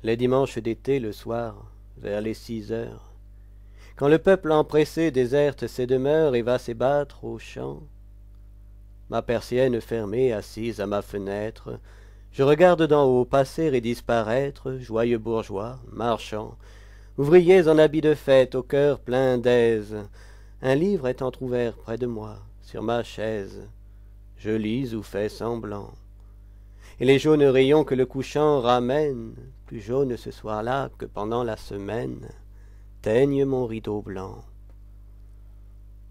Les dimanches d'été, le soir, vers les 6 heures, quand le peuple empressé déserte ses demeures et va s'ébattre aux champs, ma persienne fermée, assise à ma fenêtre, je regarde d'en haut passer et disparaître joyeux bourgeois, marchands, ouvriers en habit de fête, au cœur plein d'aise. Un livre est entr'ouvert près de moi, sur ma chaise. Je lis ou fais semblant. Et les jaunes rayons que le couchant ramène, plus jaunes ce soir-là que pendant la semaine, teignent mon rideau blanc.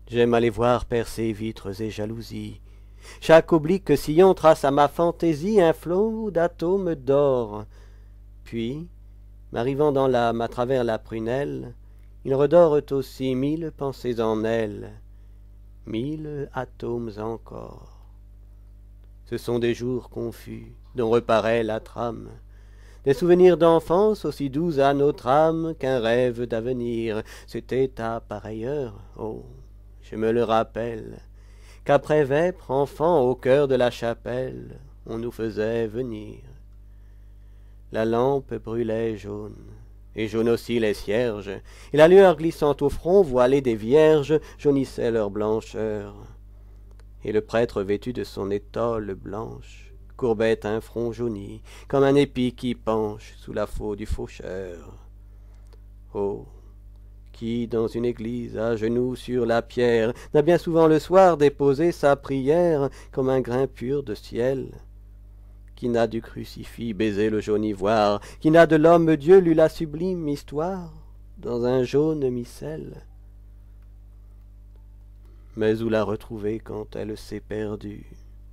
J'aime aller voir percer vitres et jalousies. Chaque oblique sillon trace à ma fantaisie un flot d'atomes d'or. Puis, m'arrivant dans l'âme à travers la prunelle, ils redorent aussi 1000 pensées en elles, 1000 atomes encore. Ce sont des jours confus dont reparaît la trame, des souvenirs d'enfance aussi doux à notre âme qu'un rêve d'avenir. C'était à pareille heure, oh, je me le rappelle, qu'après vêpres, enfants, au cœur de la chapelle, on nous faisait venir. La lampe brûlait jaune, et jaune aussi les cierges, et la lueur glissant au front voilé des vierges jaunissait leur blancheur. Et le prêtre vêtu de son étole blanche courbait un front jauni, comme un épi qui penche sous la faux du faucheur. Oh, qui, dans une église, à genoux sur la pierre, n'a bien souvent le soir déposé sa prière comme un grain pur de ciel, qui n'a du crucifix baisé le jaune ivoire, qui n'a de l'homme Dieu lu la sublime histoire dans un jaune missel, mais où la retrouver quand elle s'est perdue,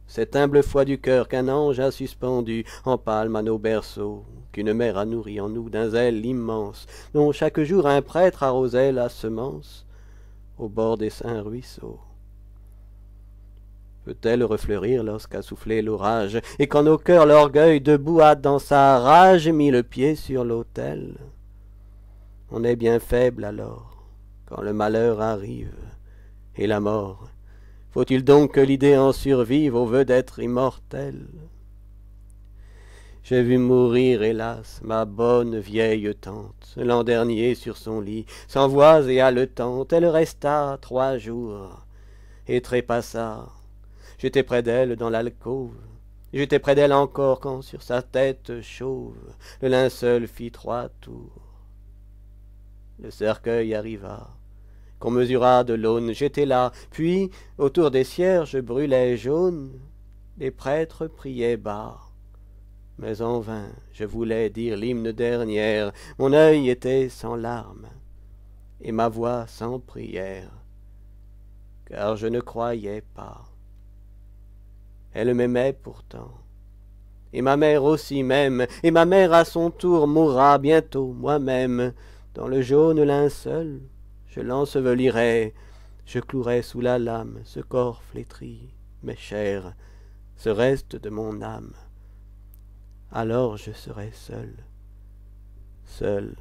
cette humble foi du cœur qu'un ange a suspendue en palme à nos berceaux, qu'une mère a nourri en nous d'un zèle immense, dont chaque jour un prêtre arrosait la semence au bord des saints ruisseaux. Peut-elle refleurir lorsqu'a soufflé l'orage, et quand nos cœurs l'orgueil debout a dans sa rage mis le pied sur l'autel? On est bien faible alors, quand le malheur arrive, et la mort. Faut-il donc que l'idée en survive au vœu d'être immortel? J'ai vu mourir, hélas, ma bonne vieille tante, l'an dernier sur son lit, sans voix et haletante, elle resta 3 jours, et trépassa. J'étais près d'elle dans l'alcôve, j'étais près d'elle encore quand sur sa tête chauve, le linceul fit 3 tours. Le cercueil arriva, qu'on mesura de l'aune, j'étais là, puis, autour des cierges brûlait jaune, les prêtres priaient bas. Mais en vain, je voulais dire l'hymne dernière, mon œil était sans larmes, et ma voix sans prière, car je ne croyais pas. Elle m'aimait pourtant, et ma mère aussi m'aime, et ma mère à son tour mourra bientôt moi-même, dans le jaune linceul. Je l'ensevelirai, je clouerai sous la lame ce corps flétri, mes chairs, ce reste de mon âme. Alors je serai seul, seul,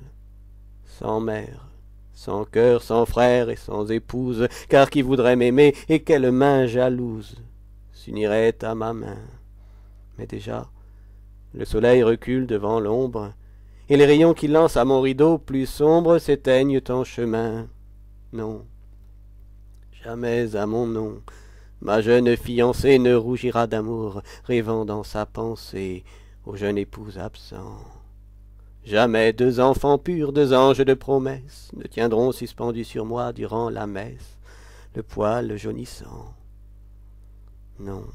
sans mère, sans cœur, sans frère et sans épouse, car qui voudrait m'aimer et quelle main jalouse s'unirait à ma main? Mais déjà, le soleil recule devant l'ombre, et les rayons qu'il lance à mon rideau plus sombre s'éteignent en chemin. Non, jamais à mon nom, ma jeune fiancée ne rougira d'amour, rêvant dans sa pensée au jeune époux absent. Jamais 2 enfants purs, 2 anges de promesse, ne tiendront suspendus sur moi durant la messe, le poil jaunissant. Non,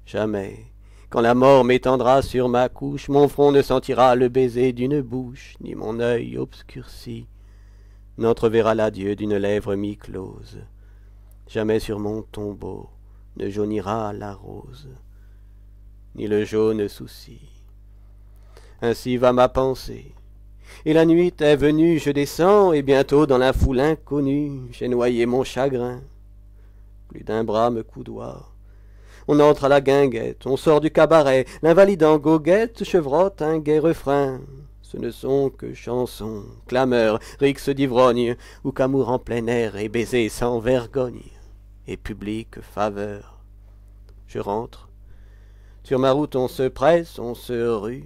jamais, quand la mort m'étendra sur ma couche, mon front ne sentira le baiser d'une bouche, ni mon œil obscurci n'entreverra l'adieu d'une lèvre mi-close. Jamais sur mon tombeau ne jaunira la rose, ni le jaune souci. Ainsi va ma pensée, et la nuit est venue, je descends, et bientôt dans la foule inconnue, j'ai noyé mon chagrin. Plus d'un bras me coudoie. On entre à la guinguette, on sort du cabaret, l'invalide en goguette chevrotte un gai refrain. Ce ne sont que chansons, clameurs, rixes d'ivrogne, ou qu'amour en plein air et baisers sans vergogne, et publique faveur. Je rentre. Sur ma route on se presse, on se rue.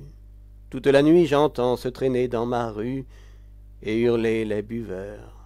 Toute la nuit j'entends se traîner dans ma rue et hurler les buveurs.